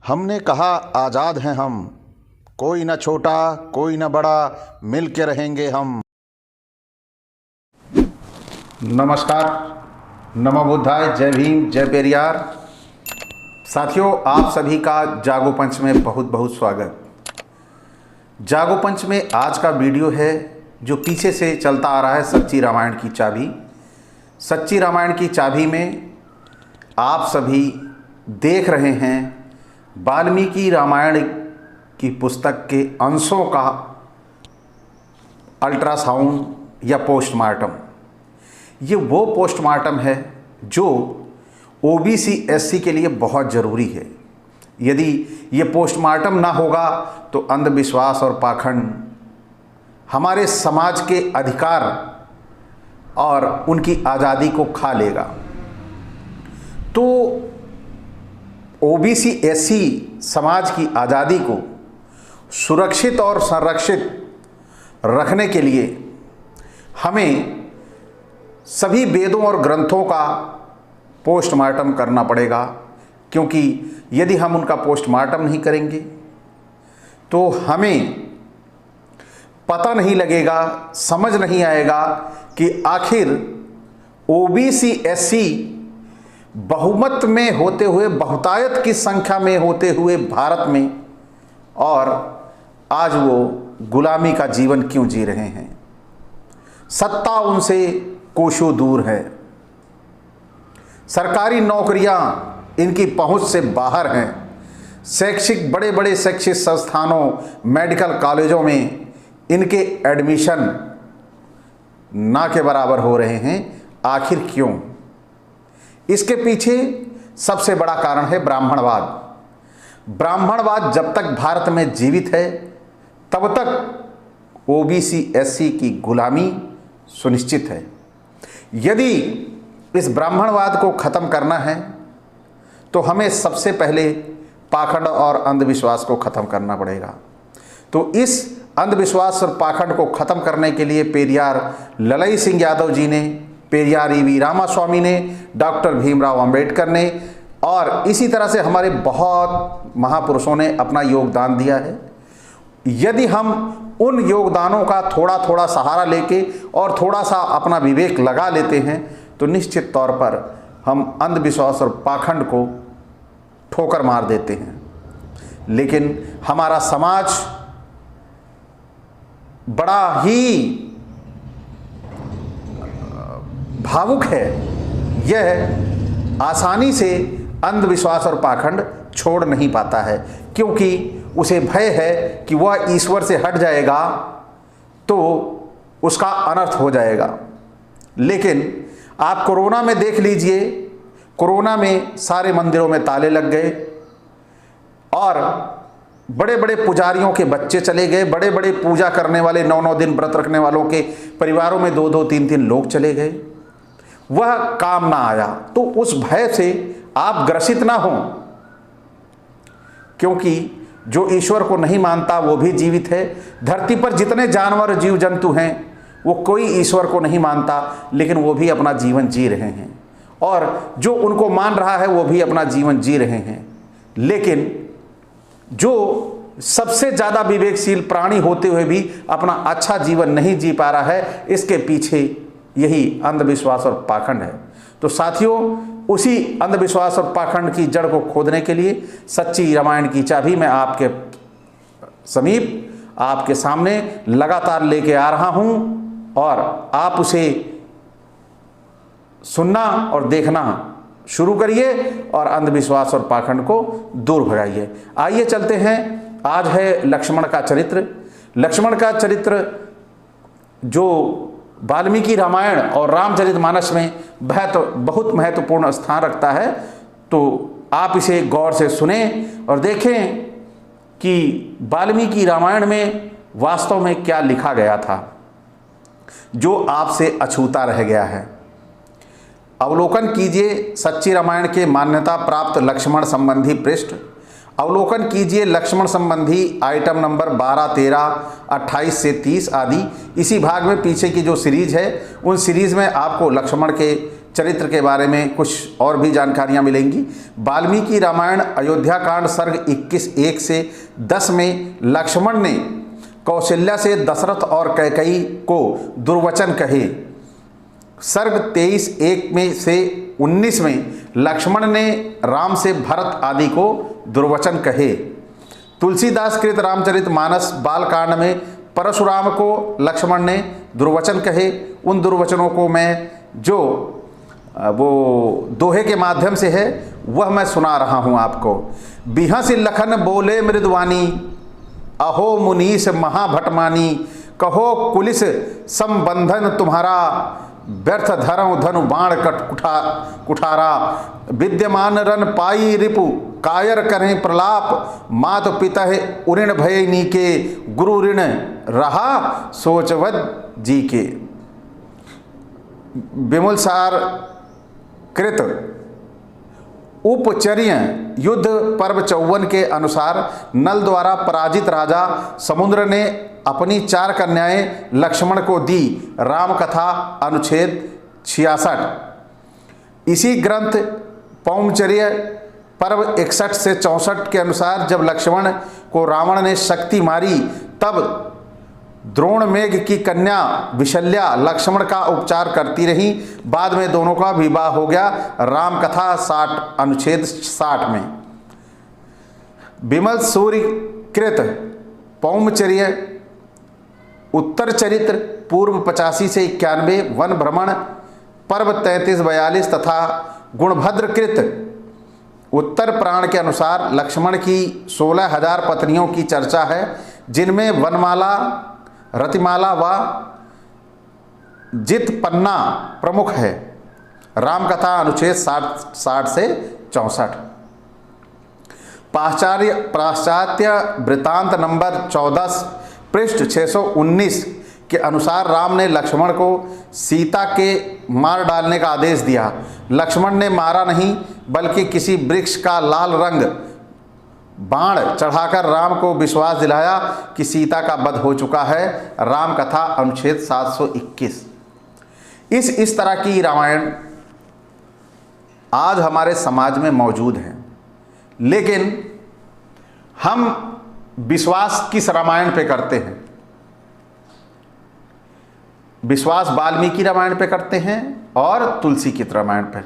हमने कहा आज़ाद हैं हम, कोई न छोटा कोई न बड़ा, मिल के रहेंगे हम। नमस्कार, नमो बुद्धाय, जय भीम, जय पेरियार। साथियों, आप सभी का जागो पंच में बहुत बहुत स्वागत। जागो पंच में आज का वीडियो है जो पीछे से चलता आ रहा है, सच्ची रामायण की चाबी। सच्ची रामायण की चाबी में आप सभी देख रहे हैं वाल्मीकि रामायण की पुस्तक के अंशों का अल्ट्रासाउंड या पोस्टमार्टम। ये वो पोस्टमार्टम है जो ओबीसी एससी के लिए बहुत ज़रूरी है। यदि ये पोस्टमार्टम ना होगा तो अंधविश्वास और पाखंड हमारे समाज के अधिकार और उनकी आज़ादी को खा लेगा। तो ओबीसी एससी समाज की आज़ादी को सुरक्षित और संरक्षित रखने के लिए हमें सभी वेदों और ग्रंथों का पोस्टमार्टम करना पड़ेगा, क्योंकि यदि हम उनका पोस्टमार्टम नहीं करेंगे तो हमें पता नहीं लगेगा, समझ नहीं आएगा कि आखिर ओबीसी एससी बहुमत में होते हुए, बहुतायत की संख्या में होते हुए भारत में, और आज वो गुलामी का जीवन क्यों जी रहे हैं। सत्ता उनसे कोसों दूर है, सरकारी नौकरियां इनकी पहुंच से बाहर हैं, शैक्षिक बड़े बड़े शैक्षिक संस्थानों, मेडिकल कॉलेजों में इनके एडमिशन ना के बराबर हो रहे हैं। आखिर क्यों? इसके पीछे सबसे बड़ा कारण है ब्राह्मणवाद। ब्राह्मणवाद जब तक भारत में जीवित है तब तक ओबीसी एससी की गुलामी सुनिश्चित है। यदि इस ब्राह्मणवाद को खत्म करना है तो हमें सबसे पहले पाखंड और अंधविश्वास को खत्म करना पड़ेगा। तो इस अंधविश्वास और पाखंड को खत्म करने के लिए पेरियार ललई सिंह यादव जी ने, पेरियार ईवी रामास्वामी ने, डॉक्टर भीमराव अंबेडकर ने और इसी तरह से हमारे बहुत महापुरुषों ने अपना योगदान दिया है। यदि हम उन योगदानों का थोड़ा थोड़ा सहारा लेके और थोड़ा सा अपना विवेक लगा लेते हैं तो निश्चित तौर पर हम अंधविश्वास और पाखंड को ठोकर मार देते हैं। लेकिन हमारा समाज बड़ा ही भावुक है, यह आसानी से अंधविश्वास और पाखंड छोड़ नहीं पाता है, क्योंकि उसे भय है कि वह ईश्वर से हट जाएगा तो उसका अनर्थ हो जाएगा। लेकिन आप कोरोना में देख लीजिए, कोरोना में सारे मंदिरों में ताले लग गए और बड़े बड़े पुजारियों के बच्चे चले गए, बड़े बड़े पूजा करने वाले 9-9 दिन व्रत रखने वालों के परिवारों में 2-2, 3-3 लोग चले गए। वह काम ना आया। तो उस भय से आप ग्रसित ना हों, क्योंकि जो ईश्वर को नहीं मानता वो भी जीवित है। धरती पर जितने जानवर जीव जंतु हैं वो कोई ईश्वर को नहीं मानता, लेकिन वो भी अपना जीवन जी रहे हैं, और जो उनको मान रहा है वो भी अपना जीवन जी रहे हैं। लेकिन जो सबसे ज़्यादा विवेकशील प्राणी होते हुए भी अपना अच्छा जीवन नहीं जी पा रहा है, इसके पीछे यही अंधविश्वास और पाखंड है। तो साथियों, उसी अंधविश्वास और पाखंड की जड़ को खोदने के लिए सच्ची रामायण की चाबी मैं आपके समीप, आपके सामने लगातार लेके आ रहा हूं, और आप उसे सुनना और देखना शुरू करिए और अंधविश्वास और पाखंड को दूर भगाइए। आइए चलते हैं। आज है लक्ष्मण का चरित्र। लक्ष्मण का चरित्र जो वाल्मीकि रामायण और रामचरितमानस में बहुत महत्वपूर्ण स्थान रखता है, तो आप इसे गौर से सुने और देखें कि वाल्मीकि रामायण में वास्तव में क्या लिखा गया था जो आपसे अछूता रह गया है। अवलोकन कीजिए सच्ची रामायण के मान्यता प्राप्त लक्ष्मण संबंधी पृष्ठ। अवलोकन कीजिए लक्ष्मण संबंधी आइटम नंबर 12, 13, 28 से 30 आदि। इसी भाग में पीछे की जो सीरीज है उन सीरीज में आपको लक्ष्मण के चरित्र के बारे में कुछ और भी जानकारियाँ मिलेंगी। वाल्मीकि रामायण अयोध्या कांड सर्ग 21:1 से 10 में लक्ष्मण ने कौशल्या से दशरथ और कैकेयी को दुर्वचन कहे। सर्ग 23:1 में से 19 में लक्ष्मण ने राम से भरत आदि को दुर्वचन कहे। तुलसीदास कृत रामचरितमानस बालकांड में परशुराम को लक्ष्मण ने दुर्वचन कहे। उन दुर्वचनों को मैं जो वो दोहे के माध्यम से है वह मैं सुना रहा हूँ आपको। बिहसी लखन बोले मृदवानी, अहो मुनीस महाभटमानी, कहो कुलिस संबंधन तुम्हारा, व्यर्थ धरम धनु बाण कट कुठारा, विद्यमान रन पाई रिपु कायर करें प्रलाप, मात पिता उऋण भय नीके, गुरु ऋण रहा सोचवद जी के। बिमलसार कृत उपचर्य युद्ध पर्व 54 के अनुसार नल द्वारा पराजित राजा समुद्र ने अपनी 4 कन्याएं लक्ष्मण को दी। राम कथा अनुच्छेद 66। इसी ग्रंथ पौमचर्य पर्व 61 से 64 के अनुसार जब लक्ष्मण को रावण ने शक्ति मारी तब द्रोण मेघ की कन्या विशल्या लक्ष्मण का उपचार करती रही। बाद में दोनों का विवाह हो गया। राम कथा 60 अनुच्छेद 60 में। विमल सूर्य कृत पौमचर्य उत्तर चरित्र पूर्व 85 से 91, वन भ्रमण पर्व 33-42 तथा गुणभद्र कृत उत्तर पुराण के अनुसार लक्ष्मण की 16,000 पत्नियों की चर्चा है, जिनमें वनमाला, रतिमाला व जित पन्ना प्रमुख है। रामकथा अनुच्छेद 60 से 64। पाश्चात्य वृत्तांत नंबर 14 पृष्ठ 619 के अनुसार राम ने लक्ष्मण को सीता के मार डालने का आदेश दिया। लक्ष्मण ने मारा नहीं बल्कि किसी वृक्ष का लाल रंग बाण चढ़ाकर राम को विश्वास दिलाया कि सीता का वध हो चुका है। राम कथा अनुच्छेद 721। इस तरह की रामायण आज हमारे समाज में मौजूद है, लेकिन हम विश्वास किस रामायण पे करते हैं? विश्वास वाल्मीकि रामायण पे करते हैं और तुलसी की रामायण पर।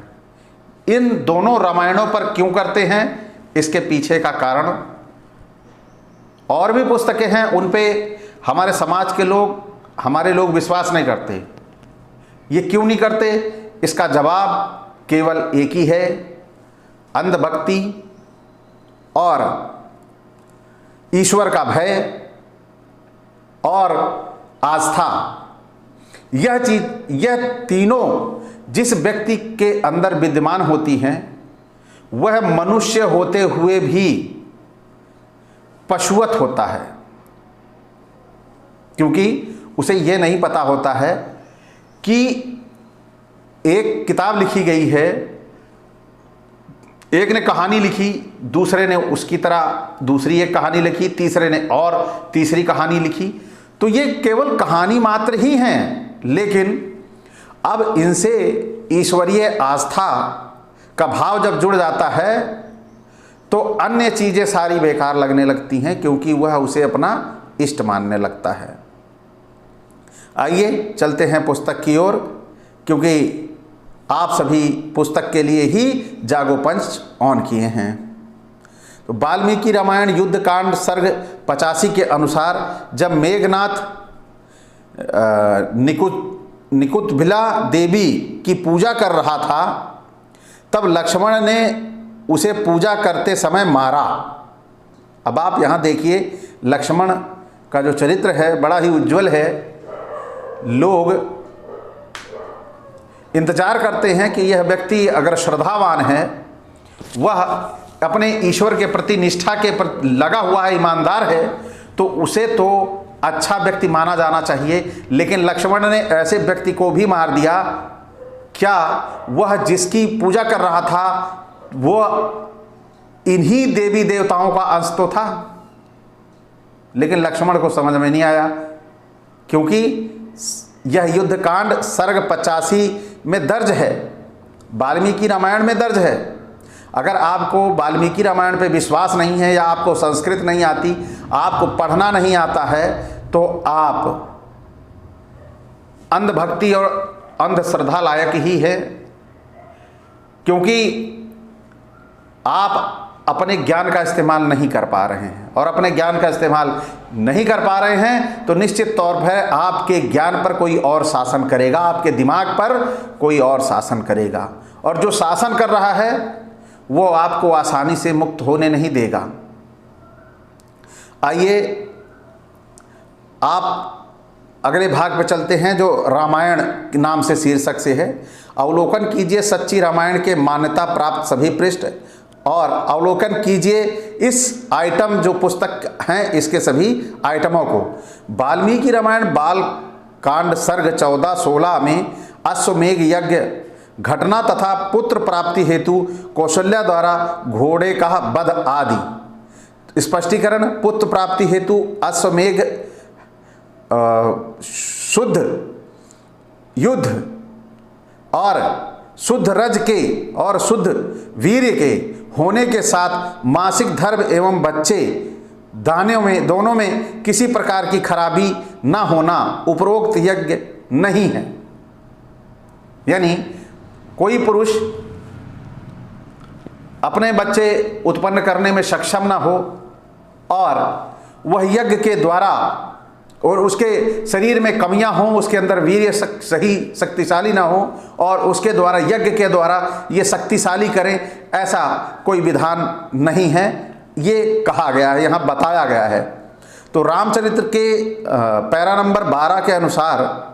इन दोनों रामायणों पर क्यों करते हैं, इसके पीछे का कारण और भी पुस्तकें हैं, उन पे हमारे समाज के लोग, हमारे लोग विश्वास नहीं करते। ये क्यों नहीं करते? इसका जवाब केवल एक ही है, अंधभक्ति और ईश्वर का भय और आस्था। यह तीनों जिस व्यक्ति के अंदर विद्यमान होती हैं वह मनुष्य होते हुए भी पशुवत होता है, क्योंकि उसे यह नहीं पता होता है कि एक किताब लिखी गई है, एक ने कहानी लिखी, दूसरे ने उसकी तरह दूसरी एक कहानी लिखी, तीसरे ने और तीसरी कहानी लिखी, तो ये केवल कहानी मात्र ही हैं। लेकिन अब इनसे ईश्वरीय आस्था का भाव जब जुड़ जाता है तो अन्य चीज़ें सारी बेकार लगने लगती हैं, क्योंकि वह उसे अपना इष्ट मानने लगता है। आइए चलते हैं पुस्तक की ओर, क्योंकि आप सभी पुस्तक के लिए ही जागो पंच ऑन किए हैं। तो वाल्मीकि रामायण युद्ध कांड सर्ग 85 के अनुसार जब मेघनाथ निकुंतभिला देवी की पूजा कर रहा था तब लक्ष्मण ने उसे पूजा करते समय मारा। अब आप यहाँ देखिए, लक्ष्मण का जो चरित्र है बड़ा ही उज्जवल है। लोग इंतजार करते हैं कि यह व्यक्ति अगर श्रद्धावान है, वह अपने ईश्वर के प्रति निष्ठा के प्रति लगा हुआ है, ईमानदार है, तो उसे तो अच्छा व्यक्ति माना जाना चाहिए। लेकिन लक्ष्मण ने ऐसे व्यक्ति को भी मार दिया। क्या वह जिसकी पूजा कर रहा था वह इन्हीं देवी देवताओं का अंश तो था? लेकिन लक्ष्मण को समझ में नहीं आया, क्योंकि यह युद्ध कांड सर्ग 85 में दर्ज है वाल्मीकि रामायण में दर्ज है। अगर आपको वाल्मीकि रामायण पे विश्वास नहीं है या आपको संस्कृत नहीं आती, आपको पढ़ना नहीं आता है, तो आप अंधभक्ति और अंधश्रद्धा लायक ही है, क्योंकि आप अपने ज्ञान का इस्तेमाल नहीं कर पा रहे हैं, और अपने ज्ञान का इस्तेमाल नहीं कर पा रहे हैं तो निश्चित तौर पर आपके ज्ञान पर कोई और शासन करेगा, आपके दिमाग पर कोई और शासन करेगा, और जो शासन कर रहा है वो आपको आसानी से मुक्त होने नहीं देगा। आइए आप अगले भाग पर चलते हैं, जो रामायण के नाम से शीर्षक से है। अवलोकन कीजिए सच्ची रामायण के मान्यता प्राप्त सभी पृष्ठ, और अवलोकन कीजिए इस आइटम जो पुस्तक हैं इसके सभी आइटमों को। वाल्मीकि रामायण बाल कांड सर्ग 14-16 में अश्वमेघ यज्ञ घटना तथा पुत्र प्राप्ति हेतु कौशल्या द्वारा घोड़े का वध आदि स्पष्टीकरण। पुत्र प्राप्ति हेतु अश्वमेघ शुद्ध युद्ध और शुद्ध रज के और शुद्ध वीर्य के होने के साथ मासिक धर्म एवं बच्चे दानों में दोनों में किसी प्रकार की खराबी न होना उपरोक्त यज्ञ नहीं है। यानी कोई पुरुष अपने बच्चे उत्पन्न करने में सक्षम न हो और वह यज्ञ के द्वारा, और उसके शरीर में कमियां हों, उसके अंदर वीर्य सही शक्तिशाली ना हो और उसके द्वारा यज्ञ के द्वारा ये शक्तिशाली करें, ऐसा कोई विधान नहीं है, ये कहा गया है, यहाँ बताया गया है। तो रामचरित्र के पैरा नंबर 12 के अनुसार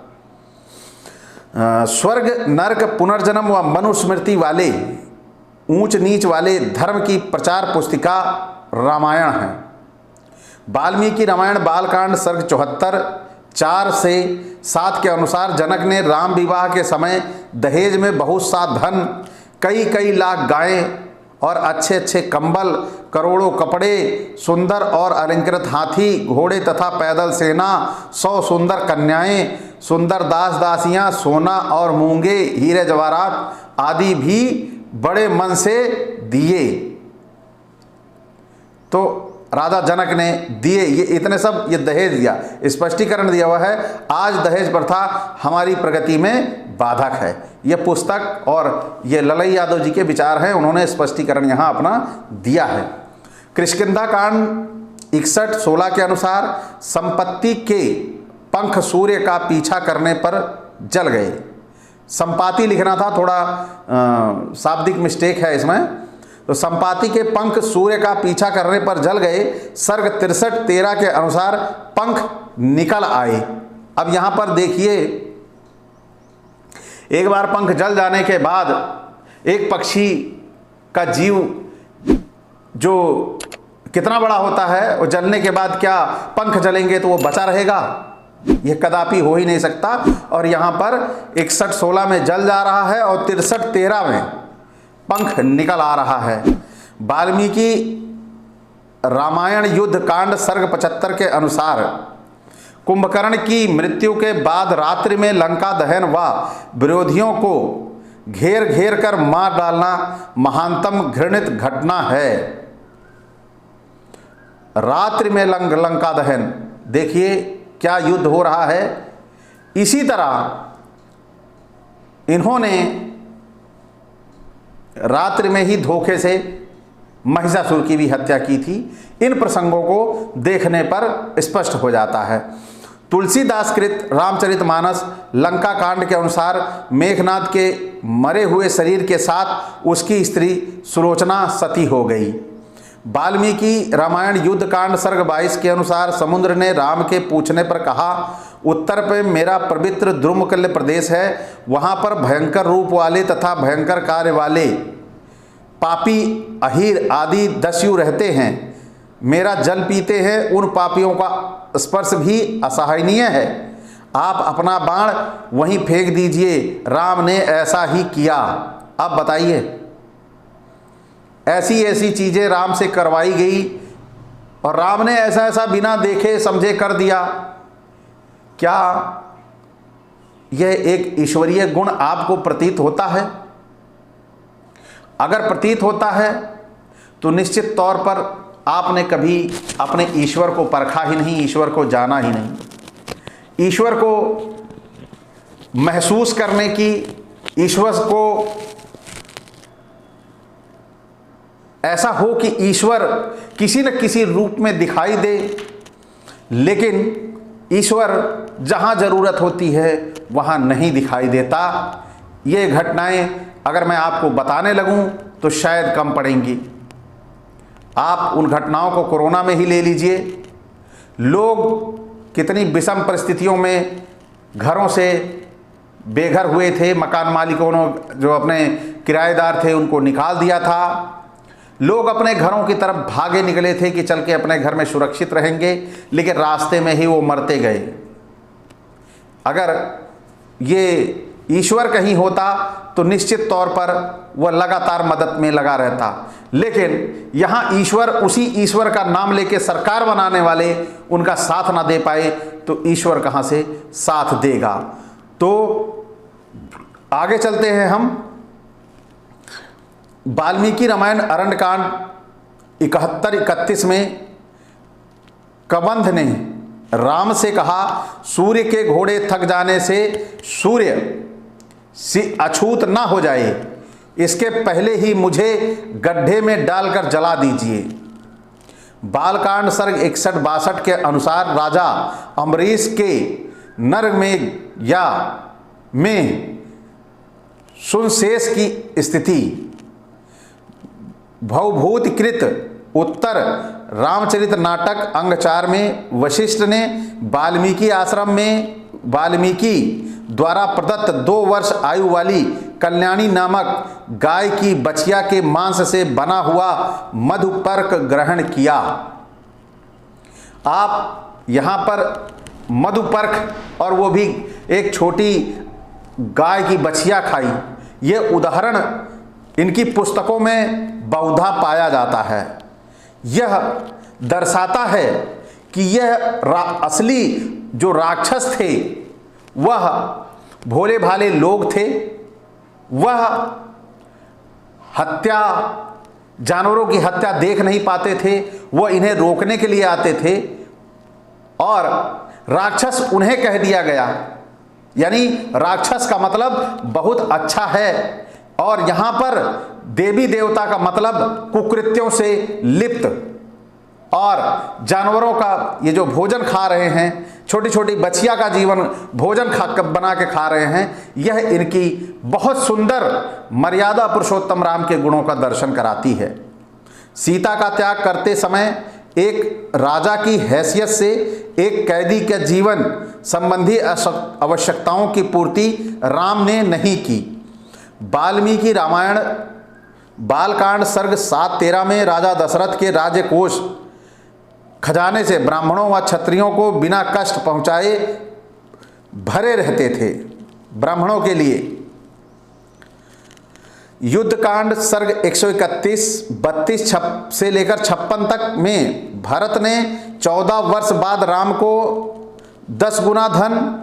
स्वर्ग नरक पुनर्जन्म व मनुस्मृति वाले ऊंच नीच वाले धर्म की प्रचार पुस्तिका रामायण है। वाल्मीकि रामायण बालकांड सर्ग 74 से 7 के अनुसार जनक ने राम विवाह के समय दहेज में बहुत सा धन, कई लाख गायें और अच्छे कंबल, करोड़ों कपड़े, सुंदर और अलंकृत हाथी घोड़े तथा पैदल सेना, 100 सुंदर कन्याएं, सुंदर दास दासियां, सोना और मूंगे, हीरे जवाहरात आदि भी बड़े मन से दिए। तो राजा जनक ने दिए, ये इतने सब ये दहेज दिया, स्पष्टीकरण दिया हुआ है। आज दहेज प्रथा हमारी प्रगति में बाधक है। ये पुस्तक और ये ललई यादव जी के विचार हैं, उन्होंने स्पष्टीकरण यहाँ अपना दिया है। किष्किंधा कांड 61-16 के अनुसार संपत्ति के पंख सूर्य का पीछा करने पर जल गए। संपाति लिखना था, थोड़ा शाब्दिक मिस्टेक है इसमें। तो संपाति के पंख सूर्य का पीछा करने पर जल गए। सर्ग 63-13 के अनुसार पंख निकल आए। अब यहां पर देखिए, एक बार पंख जल जाने के बाद एक पक्षी का जीव जो कितना बड़ा होता है, वो जलने के बाद क्या पंख जलेंगे तो वो बचा रहेगा? यह कदापि हो ही नहीं सकता। और यहां पर 61-16 में जल जा रहा है और 63-13 में पंख निकल आ रहा है। वाल्मीकि रामायण युद्ध कांड सर्ग 75 के अनुसार कुंभकर्ण की मृत्यु के बाद रात्रि में लंका दहन व विरोधियों को घेर घेर कर मार डालना महानतम घृणित घटना है। रात्रि में लंका दहन, देखिए क्या युद्ध हो रहा है। इसी तरह इन्होंने रात्रि में ही धोखे से महिषासुर की भी हत्या की थी। इन प्रसंगों को देखने पर स्पष्ट हो जाता है। तुलसीदास कृत रामचरितमानस लंका कांड के अनुसार मेघनाद के मरे हुए शरीर के साथ उसकी स्त्री सुलोचना सती हो गई। वाल्मीकि रामायण युद्ध कांड सर्ग 22 के अनुसार समुद्र ने राम के पूछने पर कहा, उत्तर पे मेरा पवित्र द्रुमकल्य प्रदेश है, वहाँ पर भयंकर रूप वाले तथा भयंकर कार्य वाले पापी अहीर आदि दस्यु रहते हैं। मेरा जल पीते हैं, उन पापियों का स्पर्श भी असहनीय है। आप अपना बाण वहीं फेंक दीजिए। राम ने ऐसा ही किया। अब बताइए, ऐसी ऐसी चीज़ें राम से करवाई गई और राम ने ऐसा ऐसा बिना देखे समझे कर दिया। क्या यह एक ईश्वरीय गुण आपको प्रतीत होता है? अगर प्रतीत होता है तो निश्चित तौर पर आपने कभी अपने ईश्वर को परखा ही नहीं, ईश्वर को जाना ही नहीं। ईश्वर को महसूस करने की, ईश्वर को ऐसा हो कि ईश्वर किसी न किसी रूप में दिखाई दे, लेकिन ईश्वर जहाँ ज़रूरत होती है वहाँ नहीं दिखाई देता। ये घटनाएं अगर मैं आपको बताने लगूं तो शायद कम पड़ेंगी। आप उन घटनाओं को कोरोना में ही ले लीजिए। लोग कितनी विषम परिस्थितियों में घरों से बेघर हुए थे, मकान मालिकों ने जो अपने किराएदार थे उनको निकाल दिया था। लोग अपने घरों की तरफ भागे निकले थे कि चल के अपने घर में सुरक्षित रहेंगे, लेकिन रास्ते में ही वो मरते गए। अगर ये ईश्वर कहीं होता तो निश्चित तौर पर वह लगातार मदद में लगा रहता, लेकिन यहाँ ईश्वर, उसी ईश्वर का नाम लेके सरकार बनाने वाले उनका साथ ना दे पाए तो ईश्वर कहाँ से साथ देगा। तो आगे चलते हैं हम। वाल्मीकि रामायण अरण्यकांड 71-31 में कबंध ने राम से कहा, सूर्य के घोड़े थक जाने से सूर्य अछूत ना हो जाए, इसके पहले ही मुझे गड्ढे में डालकर जला दीजिए। बालकांड सर्ग 61-62 के अनुसार राजा अम्बरीश के नरक में सुनशेष की स्थिति। भवभूतिकृत उत्तर रामचरित नाटक अंग 4 में वशिष्ठ ने वाल्मीकि आश्रम में वाल्मीकि द्वारा प्रदत्त 2 वर्ष आयु वाली कल्याणी नामक गाय की बछिया के मांस से बना हुआ मधुपर्क ग्रहण किया। आप यहाँ पर मधुपर्क और वो भी एक छोटी गाय की बछिया खाई, ये उदाहरण इनकी पुस्तकों में बहुधा पाया जाता है। यह दर्शाता है कि यह असली जो राक्षस थे वह भोले भाले लोग थे। वह हत्या, जानवरों की हत्या देख नहीं पाते थे, वह इन्हें रोकने के लिए आते थे और राक्षस उन्हें कह दिया गया। यानी राक्षस का मतलब बहुत अच्छा है, और यहाँ पर देवी देवता का मतलब कुकृत्यों से लिप्त। और जानवरों का ये जो भोजन खा रहे हैं, छोटी छोटी बछिया का जीवन भोजन बना के खा रहे हैं, यह इनकी बहुत सुंदर मर्यादा पुरुषोत्तम राम के गुणों का दर्शन कराती है। सीता का त्याग करते समय एक राजा की हैसियत से एक कैदी के जीवन संबंधी आवश्यकताओं की पूर्ति राम ने नहीं की। वाल्मीकि रामायण बालकांड सर्ग 7-13 में राजा दशरथ के राज्य कोष खजाने से ब्राह्मणों व क्षत्रियों को बिना कष्ट पहुँचाए भरे रहते थे। ब्राह्मणों के लिए युद्धकांड सर्ग 131-32 से लेकर 56 तक में भरत ने 14 वर्ष बाद राम को 10 गुना धन,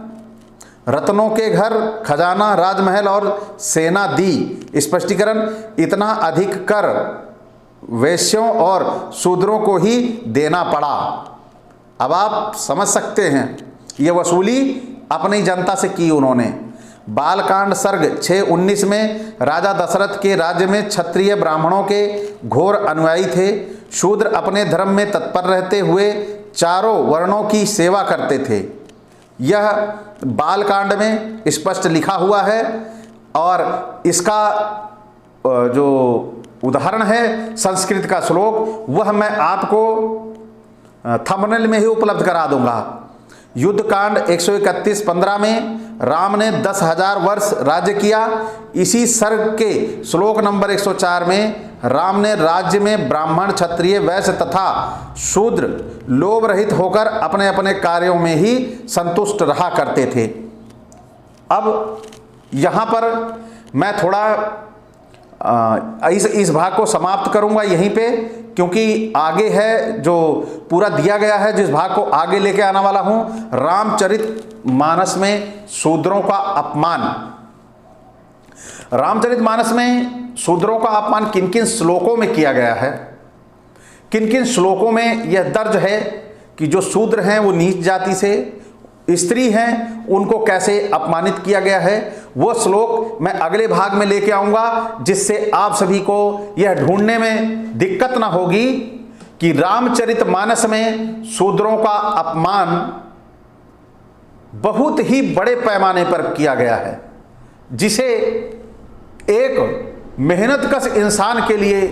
रत्नों के घर, खजाना, राजमहल और सेना दी। स्पष्टीकरण, इतना अधिक कर वैश्यों और शूद्रों को ही देना पड़ा। अब आप समझ सकते हैं, ये वसूली अपनी जनता से की उन्होंने। बालकांड सर्ग 6:19 में राजा दशरथ के राज्य में क्षत्रिय ब्राह्मणों के घोर अनुयायी थे। शूद्र अपने धर्म में तत्पर रहते हुए चारों वर्णों की सेवा करते थे। यह बालकांड में स्पष्ट लिखा हुआ है और इसका जो उदाहरण है संस्कृत का श्लोक, वह मैं आपको थंबनेल में ही उपलब्ध करा दूंगा। युद्धकांड 131-15 में राम ने 10,000 वर्ष राज्य किया। इसी सर्ग के श्लोक नंबर 104 में राम ने राज्य में ब्राह्मण, क्षत्रिय, वैश्य तथा शूद्र लोभ रहित होकर अपने अपने कार्यों में ही संतुष्ट रहा करते थे। अब यहाँ पर मैं थोड़ा इस भाग को समाप्त करूँगा यहीं पे, क्योंकि आगे है जो पूरा दिया गया है, जिस भाग को आगे लेके आने वाला हूँ, रामचरितमानस में शूद्रों का अपमान। रामचरितमानस में शूद्रों का अपमान किन किन श्लोकों में किया गया है, किन किन श्लोकों में यह दर्ज है कि जो शूद्र हैं वो नीच जाति से, स्त्री हैं उनको कैसे अपमानित किया गया है, वो श्लोक मैं अगले भाग में लेके आऊंगा, जिससे आप सभी को यह ढूंढने में दिक्कत ना होगी कि रामचरितमानस में शूद्रों का अपमान बहुत ही बड़े पैमाने पर किया गया है, जिसे एक मेहनतकश इंसान के लिए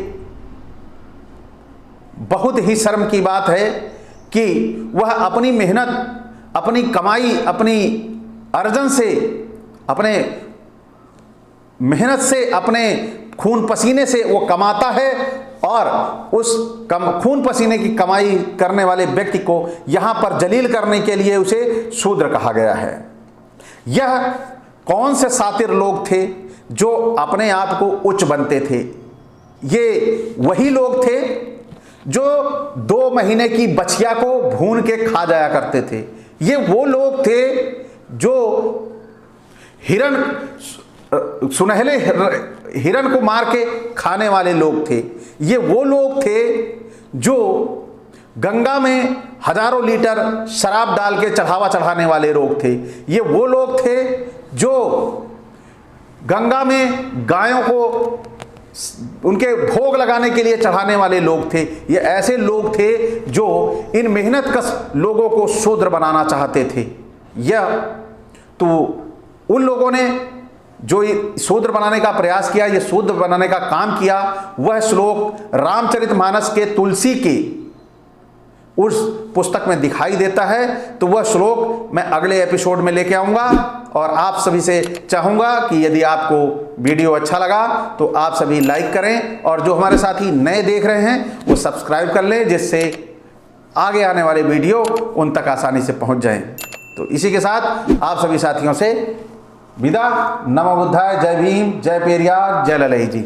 बहुत ही शर्म की बात है कि वह अपनी मेहनत, अपनी कमाई, अपनी अर्जन से, अपने मेहनत से, अपने खून पसीने से वो कमाता है और उस खून पसीने की कमाई करने वाले व्यक्ति को यहाँ पर जलील करने के लिए उसे शूद्र कहा गया है। यह कौन से सातिर लोग थे जो अपने आप को उच्च बनते थे? ये वही लोग थे जो 2 महीने की बछिया को भून के खा जाया करते थे। ये वो लोग थे जो हिरण, सुनहले हिरण को मार के खाने वाले लोग थे। ये वो लोग थे जो गंगा में हजारों लीटर शराब डाल के चढ़ावा चढ़ाने वाले लोग थे। ये वो लोग थे जो गंगा में गायों को उनके भोग लगाने के लिए चढ़ाने वाले लोग थे। ये ऐसे लोग थे जो इन मेहनतकश लोगों को शूद्र बनाना चाहते थे। यह तो उन लोगों ने जो शूद्र बनाने का प्रयास किया, ये शूद्र बनाने का काम किया, वह श्लोक रामचरितमानस के तुलसी की उस पुस्तक में दिखाई देता है। तो वह श्लोक मैं अगले एपिसोड में लेके आऊंगा और आप सभी से चाहूंगा कि यदि आपको वीडियो अच्छा लगा तो आप सभी लाइक करें और जो हमारे साथी नए देख रहे हैं वो सब्सक्राइब कर लें, जिससे आगे आने वाले वीडियो उन तक आसानी से पहुंच जाएं। तो इसी के साथ आप सभी साथियों से विदा। नमो बुद्धाय। जय भीम, जय पेरियार, जय ललई जी।